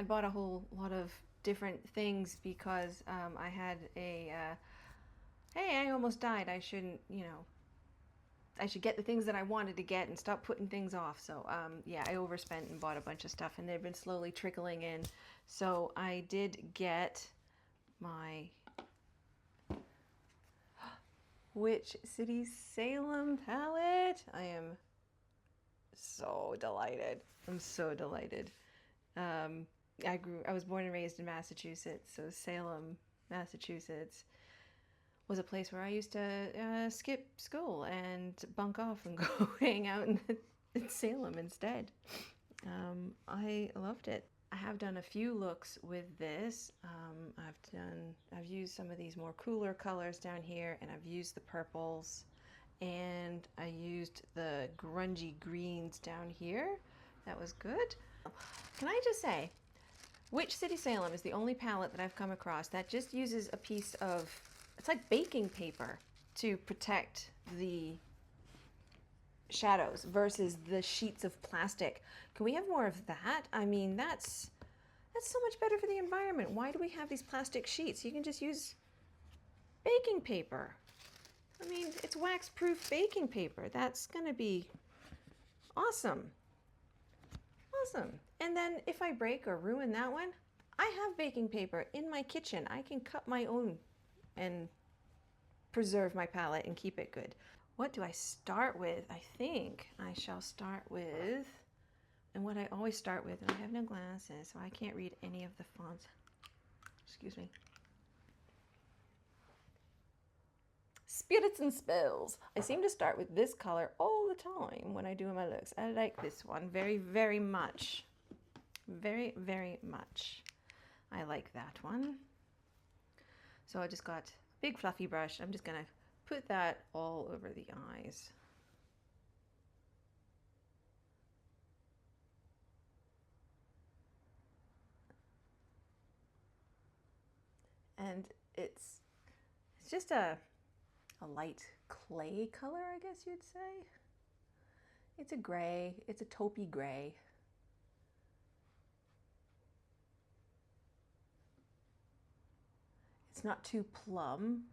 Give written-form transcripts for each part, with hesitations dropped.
bought a whole lot of different things because I had a, hey, I almost died. I shouldn't, you know, I should get the things that I wanted to get and stop putting things off. So yeah, I overspent and bought a bunch of stuff, and they've been slowly trickling in. So I did get my City Salem palette. I am so delighted. I'm so delighted. I was born and raised in Massachusetts, so Salem, Massachusetts was a place where I used to skip school and bunk off and go hang out in Salem instead. I loved it. I have done a few looks with this. I've used some of these more cooler colors down here, and I've used the purples, and I used the grungy greens down here. That was good. Can I just say, City Salem is the only palette that I've come across that just uses a piece of, it's like baking paper to protect the shadows versus the sheets of plastic. Can we have more of that? I mean, that's so much better for the environment. Why do we have these plastic sheets? You can just use baking paper. I mean, it's wax-proof baking paper. That's gonna be awesome. Awesome. And then if I break or ruin that one, I have baking paper in my kitchen. I can cut my own and preserve my palette and keep it good. What do I start with? I think I shall start with, and what I always start with, and I have no glasses, so I can't read any of the fonts. Excuse me. Spirits and Spells. I seem to start with this color all the time when I do my looks. I like this one very, very much. Very, very much. I like that one. So I just got a big fluffy brush. I'm just gonna put that all over the eyes. And it's just a light clay color, I guess you'd say. It's a gray, it's a taupey gray. It's not too plum.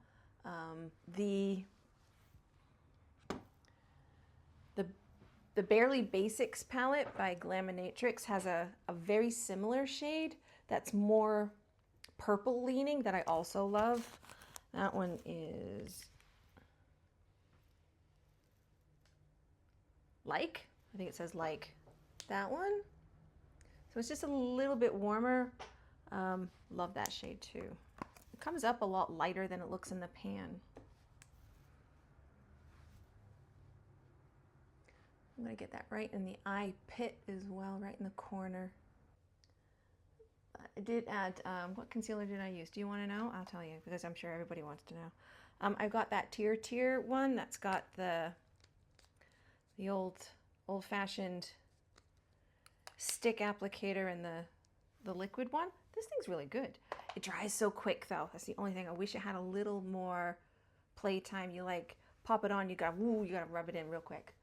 The Barely Basics palette by Glaminatrix has a very similar shade that's more purple leaning that I also love. That one is Like. I think it says Like. That one. So it's just a little bit warmer. Love that shade too. It comes up a lot lighter than it looks in the pan. I'm gonna get that right in the eye pit as well, right in the corner. I did add, what concealer did I use? Do you want to know? I'll tell you, because I'm sure everybody wants to know. I've got that Tirtir one that's got the old-fashioned stick applicator and the liquid one. This thing's really good. It dries so quick though. That's the only thing. I wish it had a little more playtime. You like pop it on, you gotta rub it in real quick.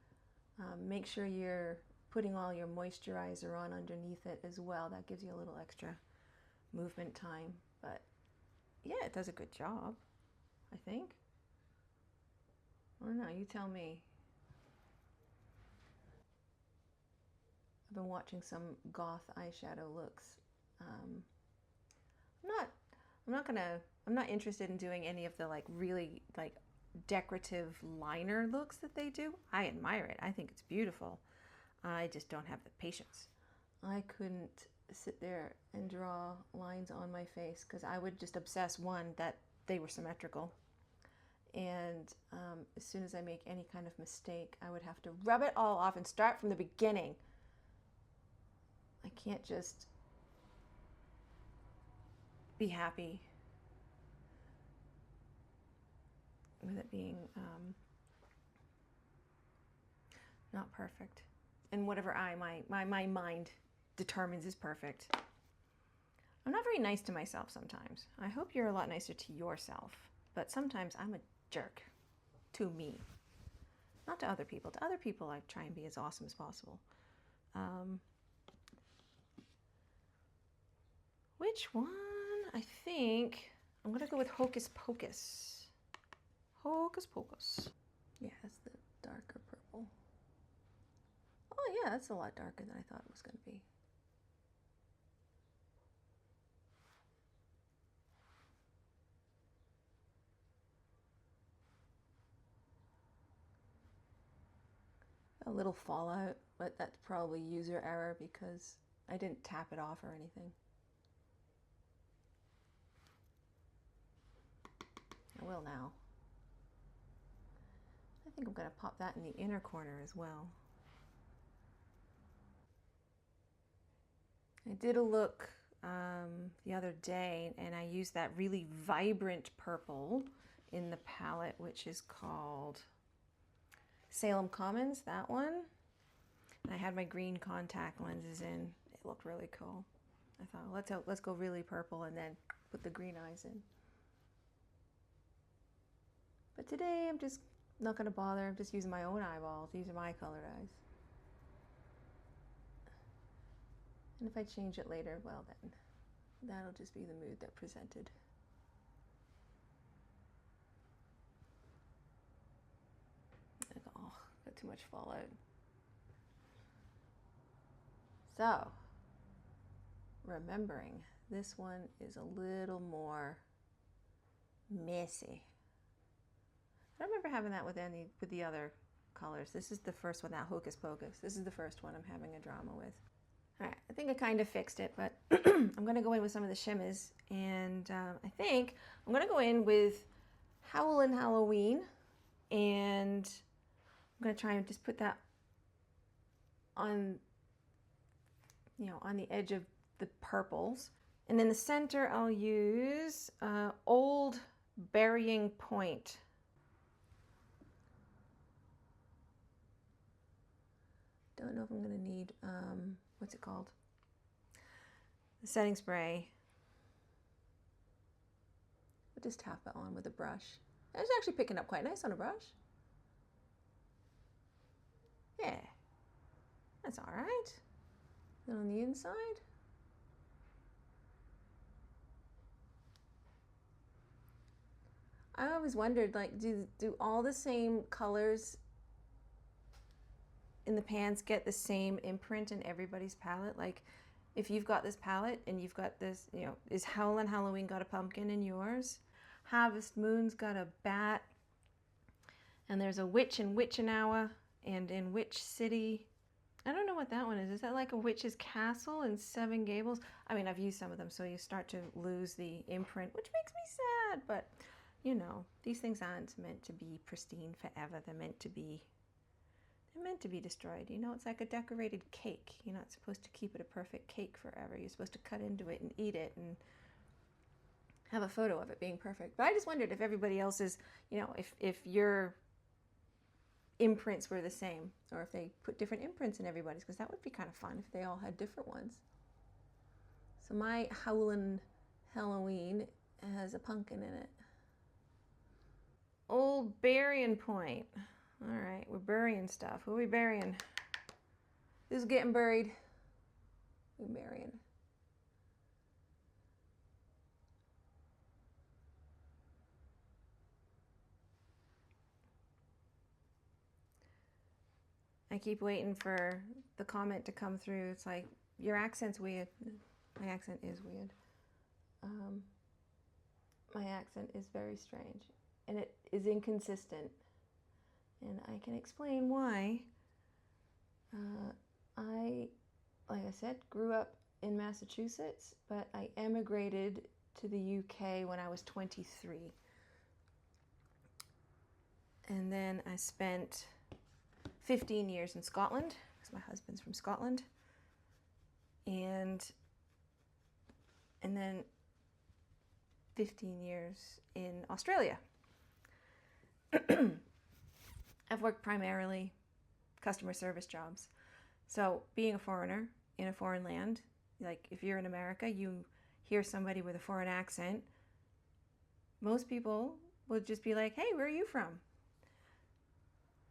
Make sure you're putting all your moisturizer on underneath it as well. That gives you a little extra movement time. But yeah, it does a good job, I think. I don't know, you tell me. I've been watching some goth eyeshadow looks. I'm not interested in doing any of the like really like decorative liner looks that they do. I admire it. I think it's beautiful. I just don't have the patience. I couldn't sit there and draw lines on my face because I would just obsess, one, that they were symmetrical. And as soon as I make any kind of mistake, I would have to rub it all off and start from the beginning. I can't just be happy with it being not perfect. And whatever my mind determines is perfect. I'm not very nice to myself sometimes. I hope you're a lot nicer to yourself. But sometimes I'm a jerk to me. Not to other people. To other people, I try and be as awesome as possible. Which one? I think I'm gonna go with Hocus Pocus. Hocus Pocus. Yeah, that's the darker purple. Oh yeah, that's a lot darker than I thought it was gonna be. A little fallout, but that's probably user error because I didn't tap it off or anything. I will now. I think I'm going to pop that in the inner corner as well. I did a look the other day and I used that really vibrant purple in the palette, which is called Salem Commons, that one. And I had my green contact lenses in. It looked really cool. I thought, let's go really purple and then put the green eyes in. But today I'm just not going to bother. I'm just using my own eyeballs. These are my colored eyes. And if I change it later, well then, that'll just be the mood that presented. Oh, got too much fallout. So, remembering, this one is a little more messy. I don't remember having that with the other colors. This is the first one, that Hocus Pocus. This is the first one I'm having a drama with. All right, I think I kind of fixed it, but I'm going to go in with some of the shimmers, and I think I'm going to go in with Howlin' Halloween, and I'm going to try and just put that on, on the edge of the purples. And in the center, I'll use Old Burying Point. Don't know if I'm going to need, what's it called? The setting spray. I'll just tap it on with a brush. It's actually picking up quite nice on a brush. Yeah, that's all right. Then on the inside. I always wondered, like, do all the same colors in the pans get the same imprint in everybody's palette? Like, if you've got this palette and you've got this, is Howlin' Halloween got a pumpkin in yours? Harvest Moon's got a bat. And there's a witch in Witchinawa and in Witch City. I don't know what that one is. Is that like a witch's castle in Seven Gables? I mean, I've used some of them, so you start to lose the imprint, which makes me sad. But, these things aren't meant to be pristine forever. They're meant to be destroyed. It's like a decorated cake. You're not supposed to keep it a perfect cake forever. You're supposed to cut into it and eat it and have a photo of it being perfect. But I just wondered if everybody else's, if your imprints were the same, or if they put different imprints in everybody's, because that would be kind of fun if they all had different ones. So my Howlin' Halloween has a pumpkin in it. Old Burying Point. All right, we're burying stuff. Who are we burying? Who's getting buried? We're burying. I keep waiting for the comment to come through. It's like, your accent's weird. My accent is weird. My accent is very strange. And it is inconsistent. And I can explain why. Like I said, grew up in Massachusetts, but I emigrated to the UK when I was 23. And then I spent 15 years in Scotland, because my husband's from Scotland. And then 15 years in Australia. I've worked primarily customer service jobs. So being a foreigner in a foreign land, like if you're in America, you hear somebody with a foreign accent, most people would just be like, hey, where are you from?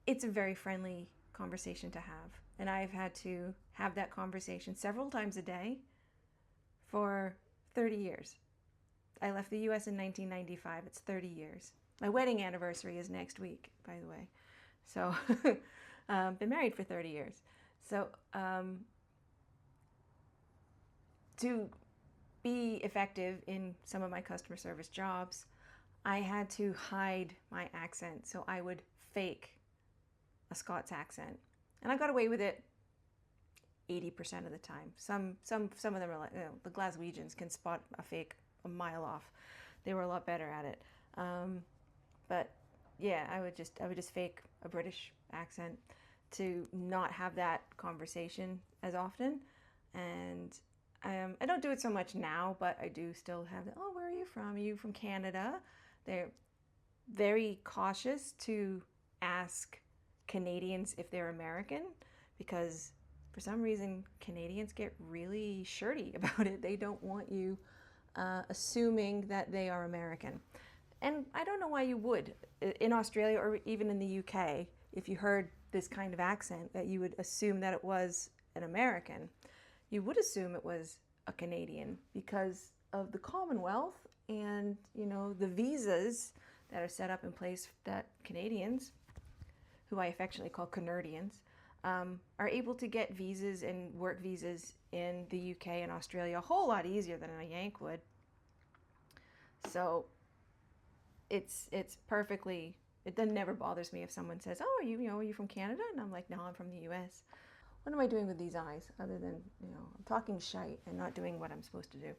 It's a very friendly conversation to have. And I've had to have that conversation several times a day for 30 years. I left the US in 1995. It's 30 years. My wedding anniversary is next week, by the way. So, been married for 30 years. So, to be effective in some of my customer service jobs, I had to hide my accent. So I would fake a Scots accent. And I got away with it 80% of the time. Some of them are like, the Glaswegians can spot a fake a mile off. They were a lot better at it. But yeah, I would just fake a British accent to not have that conversation as often. And I don't do it so much now, but I do still have oh, where are you from? Are you from Canada? They're very cautious to ask Canadians if they're American, because for some reason Canadians get really shirty about it. They don't want you assuming that they are American. And I don't know why you would. In Australia or even in the UK, if you heard this kind of accent, that you would assume that it was an American. You would assume it was a Canadian because of the Commonwealth and, you know, the visas that are set up in place that Canadians, who I affectionately call Canardians, are able to get visas and work visas in the UK and Australia a whole lot easier than a Yank would. So it's perfectly, it then never bothers me if someone says, oh, are you from Canada? And I'm like, no, I'm from the US. What am I doing with these eyes other than, I'm talking shite and not doing what I'm supposed to do.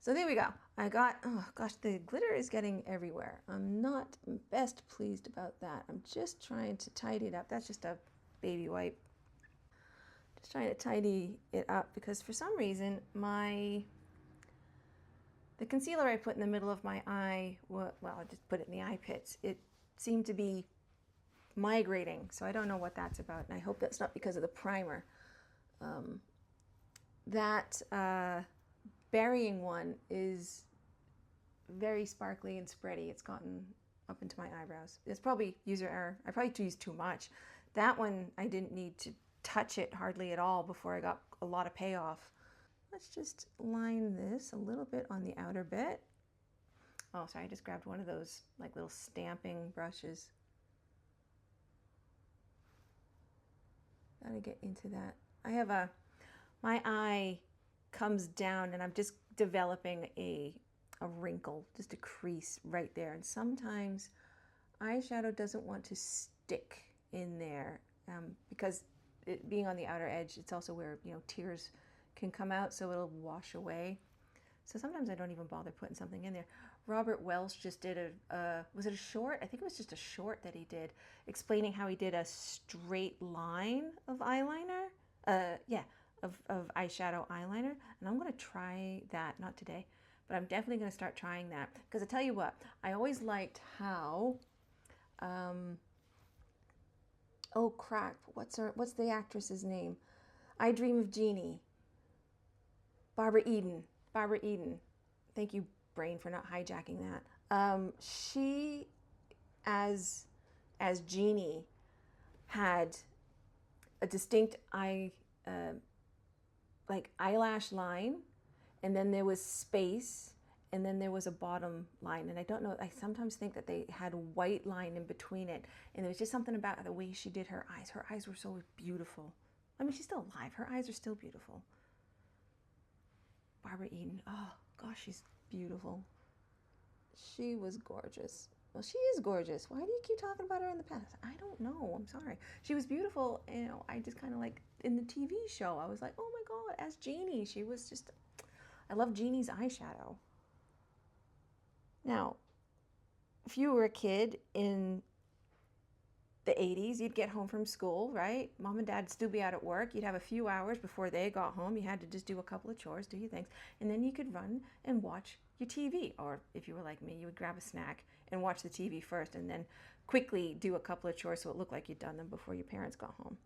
So there we go. I got, oh gosh, the glitter is getting everywhere. I'm not best pleased about that. I'm just trying to tidy it up. That's just a baby wipe. Just trying to tidy it up because for some reason the concealer I put in the middle of my eye, well, I just put it in the eye pits. It seemed to be migrating, so I don't know what that's about, and I hope that's not because of the primer. That burying one is very sparkly and spready. It's gotten up into my eyebrows. It's probably user error. I probably used too much. That one, I didn't need to touch it hardly at all before I got a lot of payoff. Let's just line this a little bit on the outer bit. Oh, sorry, I just grabbed one of those like little stamping brushes. Gotta get into that. I have my eye comes down and I'm just developing a wrinkle, just a crease right there. And sometimes eyeshadow doesn't want to stick in there because it being on the outer edge, it's also where, tears can come out, so it'll wash away. So sometimes I don't even bother putting something in there. Robert Welsh just did was it a short? I think it was just a short that he did, explaining how he did a straight line of eyeliner. Of eyeshadow eyeliner. And I'm going to try that, not today, but I'm definitely going to start trying that. Because I tell you what, I always liked how, oh crap, what's the actress's name? I Dream of Jeannie. Barbara Eden. Thank you, brain, for not hijacking that. She, as Jeannie, had a distinct eyelash line, and then there was space, and then there was a bottom line. And I don't know, I sometimes think that they had a white line in between it, and there was just something about the way she did her eyes. Her eyes were so beautiful. I mean, she's still alive. Her eyes are still beautiful. Barbara Eden. Oh, gosh, she's beautiful. She was gorgeous. Well, she is gorgeous. Why do you keep talking about her in the past? I don't know. I'm sorry. She was beautiful. I just kind of like in the TV show, I was like, oh my God, as Jeannie. She was just, I love Jeannie's eyeshadow. Now, if you were a kid in the 80s, you'd get home from school, right? Mom and dad would still be out at work. You'd have a few hours before they got home. You had to just do a couple of chores, do your things, and then you could run and watch your TV. Or if you were like me, you would grab a snack and watch the TV first and then quickly do a couple of chores so it looked like you'd done them before your parents got home.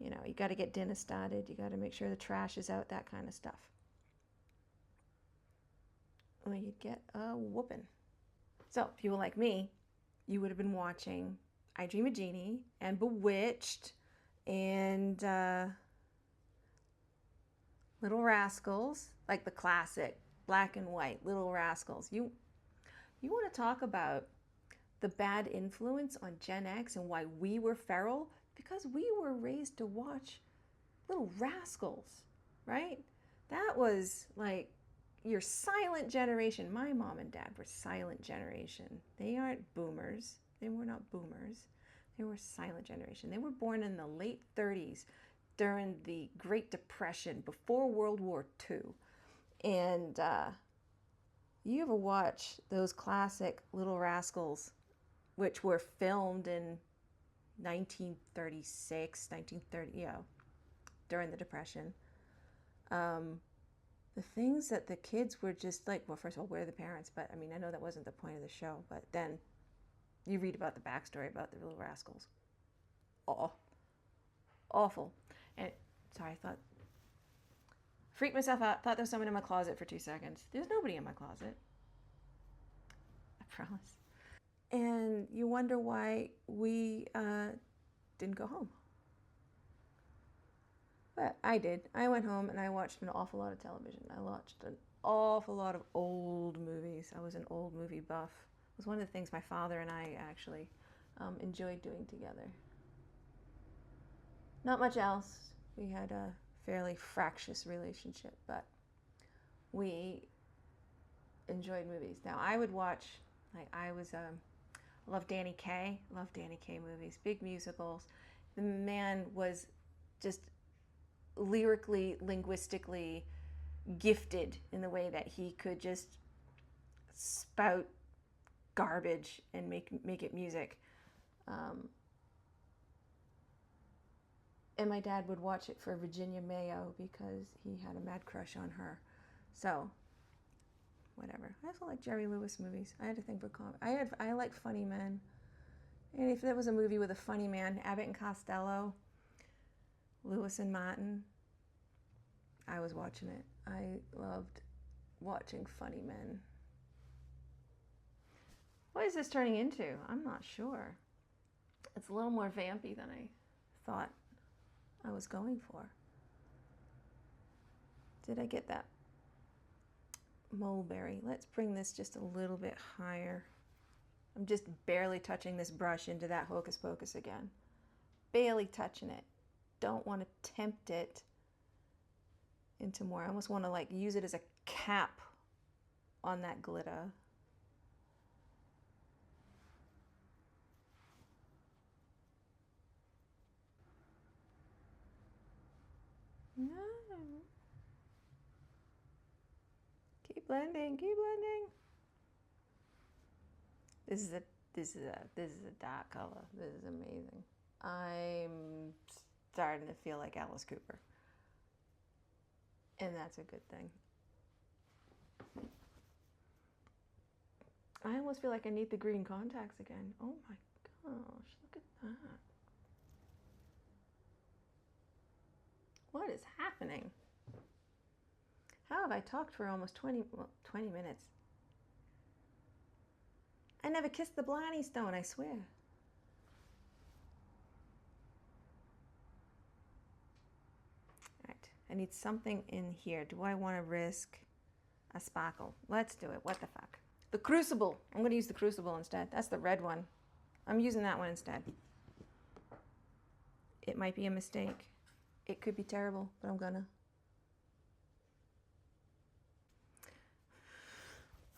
You got to get dinner started. You got to make sure the trash is out, that kind of stuff. Or you'd get a whooping. So if you were like me, you would have been watching I Dream of Jeannie and Bewitched and Little Rascals, like the classic black and white, Little Rascals. You want to talk about the bad influence on Gen X and why we were feral? Because we were raised to watch Little Rascals, right? That was like your silent generation. My mom and dad were silent generation. They aren't boomers. They were not boomers. They were silent generation. They were born in the late 30s during the Great Depression, before World War II. And you ever watch those classic Little Rascals, which were filmed in 1936, 1930, yeah, during the Depression? The things that the kids were just like, well, first of all, we're the parents, but I mean, I know that wasn't the point of the show, but then you read about the backstory about the Little Rascals. Oh, awful. And sorry, I thought, freaked myself out, thought there was someone in my closet for 2 seconds. There's nobody in my closet. I promise. And you wonder why we didn't go home. But I did. I went home and I watched an awful lot of television. I watched an awful lot of old movies. I was an old movie buff. It was one of the things my father and I actually enjoyed doing together. Not much else. We had a fairly fractious relationship, but we enjoyed movies. Now I would watch, like I love Danny Kaye. Love Danny Kaye movies, big musicals. The man was just lyrically, linguistically gifted in the way that he could just spout garbage and make it music. And my dad would watch it for Virginia Mayo because he had a mad crush on her. So, whatever. I also like Jerry Lewis movies. I had a thing for comedy. I like funny men. And if there was a movie with a funny man, Abbott and Costello, Lewis and Martin, I was watching it. I loved watching funny men. What is this turning into? I'm not sure. It's a little more vampy than I thought I was going for. Did I get that mulberry? Let's bring this just a little bit higher. I'm just barely touching this brush into that Hocus Pocus again. Barely touching it. Don't want to tempt it into more. I almost want to like use it as a cap on that glitter. No. Keep blending, keep blending. This is a dark color. This is amazing. I'm starting to feel like Alice Cooper. And that's a good thing. I almost feel like I need the green contacts again. Oh my gosh, look at that. What is happening? How have I talked for almost 20 minutes? I never kissed the Blarney Stone, I swear. Alright, I need something in here. Do I want to risk a sparkle? Let's do it. What the fuck? The Crucible. I'm going to use the Crucible instead. That's the red one. I'm using that one instead. It might be a mistake. It could be terrible, but I'm gonna.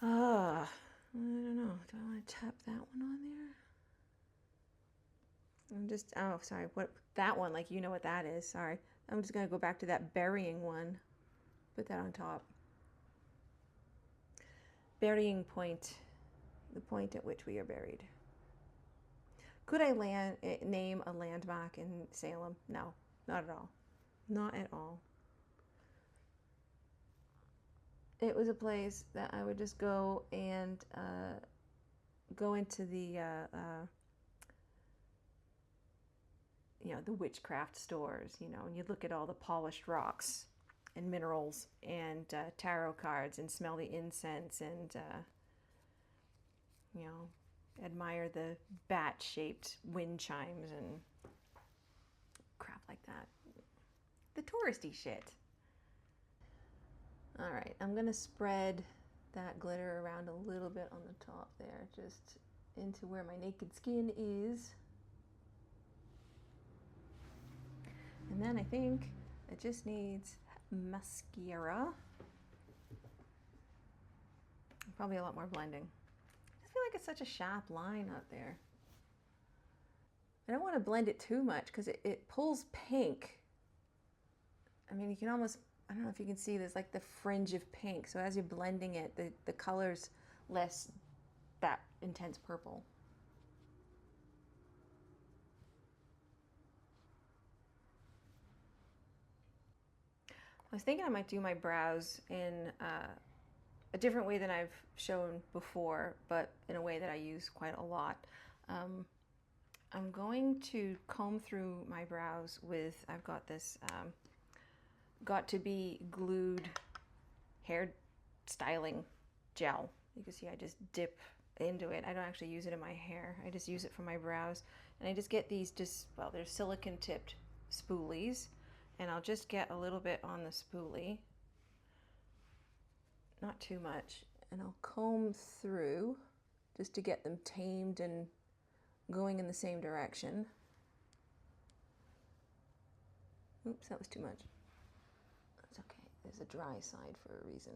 I don't know. Do I want to tap that one on there? I'm just, oh, sorry. What, that one, like, you know what that is. Sorry. I'm just going to go back to that burying one. Put that on top. Burying point. The point at which we are buried. Could I name a landmark in Salem? No, not at all. Not at all. It was a place that I would just go and go into the you know, the witchcraft stores, you know, and you'd look at all the polished rocks and minerals and tarot cards and smell the incense and you know, admire the bat-shaped wind chimes and crap like that. The touristy shit. All right, I'm gonna spread that glitter around a little bit on the top there, just into where my naked skin is. And then I think it just needs mascara. Probably a lot more blending. I just feel like it's such a sharp line up there. I don't want to blend it too much because it pulls pink. I mean, you can almost, I don't know if you can see this, like the fringe of pink. So as you're blending it, the color's less that intense purple. I was thinking I might do my brows in a different way than I've shown before, but in a way that I use quite a lot. I'm going to comb through my brows with, I've got this got to be glued hair styling gel. You can see I just dip into it. I don't actually use it in my hair. I just use it for my brows. And I just get these well, they're silicone tipped spoolies. And I'll just get a little bit on the spoolie. Not too much. And I'll comb through just to get them tamed and going in the same direction. Oops, that was too much. That's okay. There's a dry side for a reason.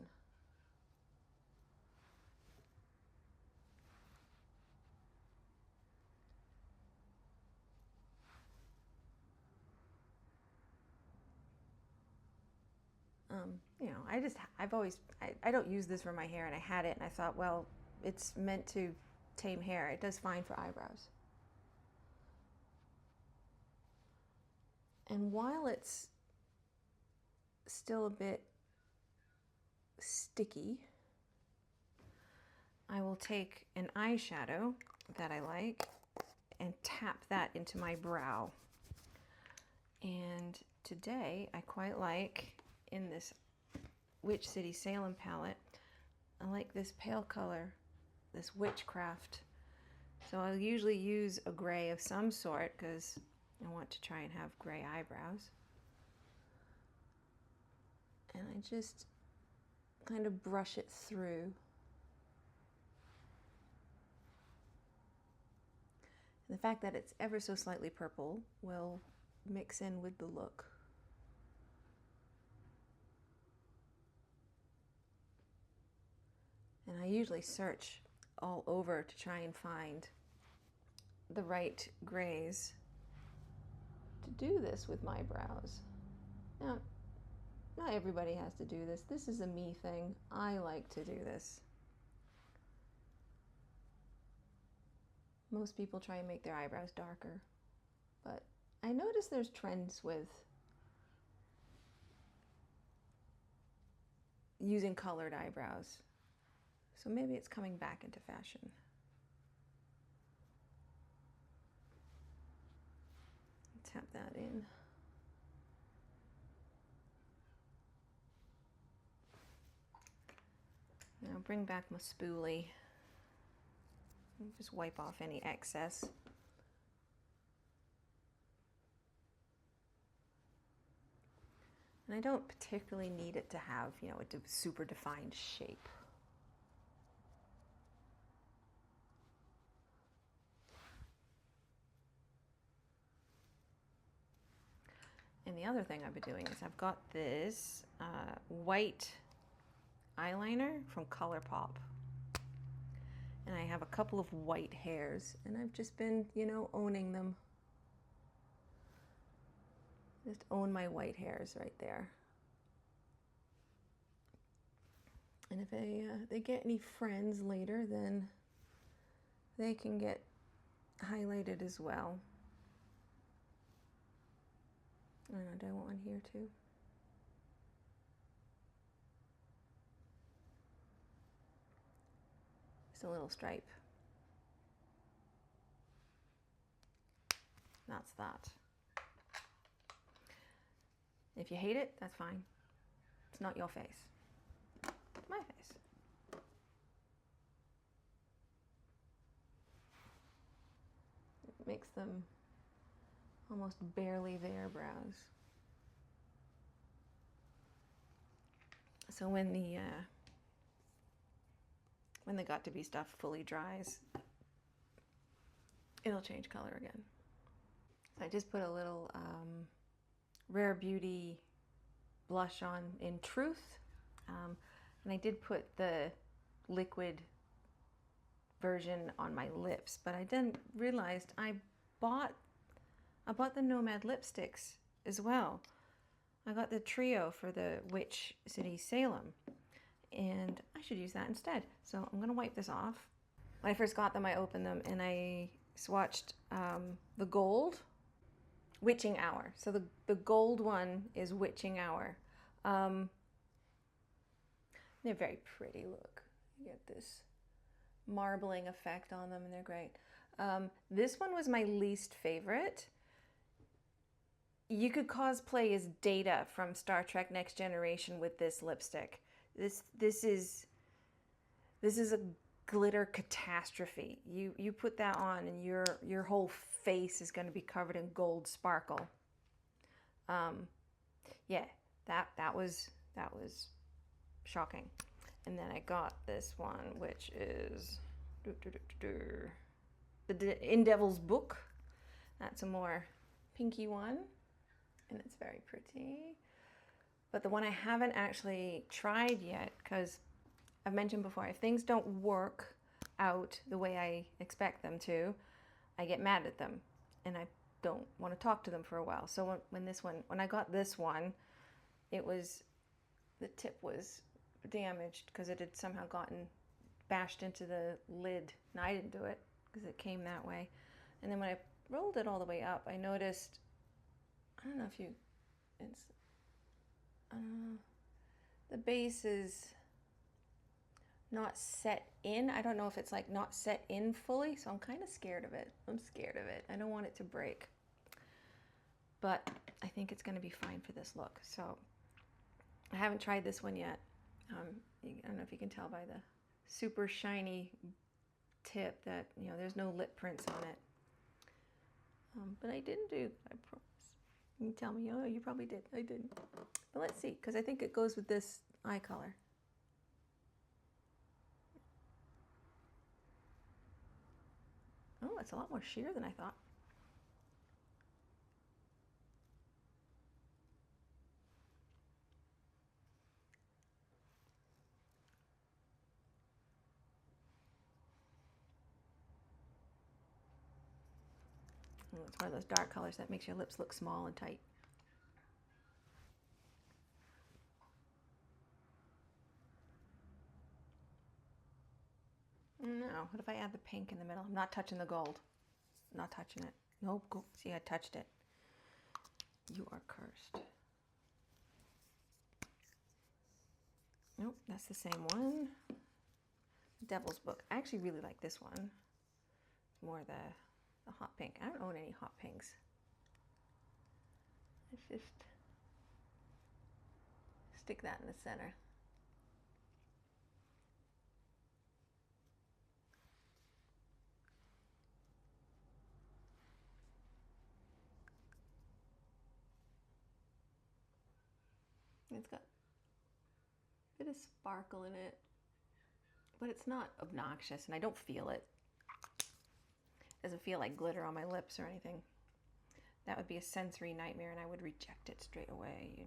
You know, I don't use this for my hair, and I had it and I thought, well, it's meant to tame hair. It does fine for eyebrows. And while it's still a bit sticky, I will take an eyeshadow that I like and tap that into my brow. And today I quite like, in this City Salem palette, I like this pale color, this Witchcraft. So I'll usually use a gray of some sort because I want to try and have gray eyebrows. And I just kind of brush it through. And the fact that it's ever so slightly purple will mix in with the look. And I usually search all over to try and find the right grays to do this with my brows. Now, not everybody has to do this. This is a me thing. I like to do this. Most people try and make their eyebrows darker, but I notice there's trends with using colored eyebrows. So maybe it's coming back into fashion. Tap that in. Now bring back my spoolie. Just wipe off any excess. And I don't particularly need it to have, you know, a super defined shape. And the other thing I've been doing is I've got this white eyeliner from Colourpop. And I have a couple of white hairs, and I've just been, you know, owning them. Just own my white hairs right there. And if they get any friends later, then they can get highlighted as well. I don't know, do I want one here too? Just a little stripe. That's that. If you hate it, that's fine. It's not your face. It's my face. It makes them almost barely there brows. So when the got to be stuff fully dries, it'll change color again. So I just put a little Rare Beauty blush on in Truth, and I did put the liquid version on my lips, but I then realized I bought the Nomad lipsticks as well. I got the trio for the Witch City Salem, and I should use that instead. So I'm gonna wipe this off. When I first got them, I opened them and I swatched the gold, Witching Hour. So the gold one is Witching Hour. They're very pretty, look. You get this marbling effect on them and they're great. This one was my least favorite. You could cosplay as Data from Star Trek Next Generation with this lipstick. This is a glitter catastrophe. You put that on and your whole face is going to be covered in gold sparkle. Yeah, that was shocking. And then I got this one, which is the In Devil's Book. That's a more pinky one, and it's very pretty. But the one I haven't actually tried yet, because I've mentioned before, if things don't work out the way I expect them to, I get mad at them, and I don't want to talk to them for a while. So when I got this one, the tip was damaged because it had somehow gotten bashed into the lid. And I didn't do it because it came that way. And then when I rolled it all the way up, I noticed, I don't know if the base is not set in. I don't know if it's like not set in fully, so I'm kind of scared of it. I'm scared of it. I don't want it to break. But I think it's going to be fine for this look. So I haven't tried this one yet. I don't know if you can tell by the super shiny tip that, you know, there's no lip prints on it. But I didn't do, I promise. You can tell me, oh, you probably did. I didn't. But let's see, because I think it goes with this eye color. Oh, it's a lot more sheer than I thought. Oh, it's one of those dark colors that makes your lips look small and tight. No, what if I add the pink in the middle? I'm not touching the gold. I'm not touching it. Nope, go. See, I touched it. You are cursed. Nope, that's the same one. Devil's Book. I actually really like this one. More the hot pink. I don't own any hot pinks. Let's just stick that in the center. It's got a bit of sparkle in it, but it's not obnoxious, and I don't feel it. It doesn't feel like glitter on my lips or anything. That would be a sensory nightmare, and I would reject it straight away.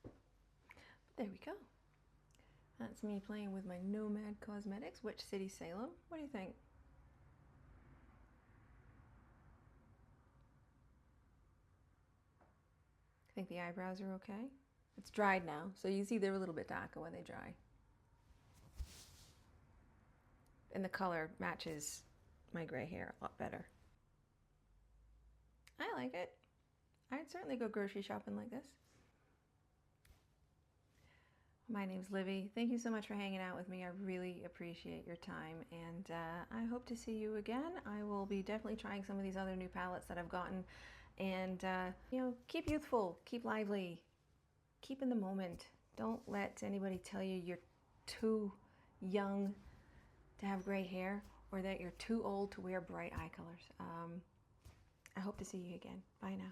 But there we go. That's me playing with my Nomad Cosmetics, Witch City Salem. What do you think? I think the eyebrows are okay. It's dried now, so you see they're a little bit darker when they dry. And the color matches my gray hair a lot better. I like it. I'd certainly go grocery shopping like this. My name's Livy. Thank you so much for hanging out with me. I really appreciate your time, and I hope to see you again. I will be definitely trying some of these other new palettes that I've gotten, and you know, keep youthful, keep lively, keep in the moment. Don't let anybody tell you you're too young to have gray hair or that you're too old to wear bright eye colors. I hope to see you again. Bye now.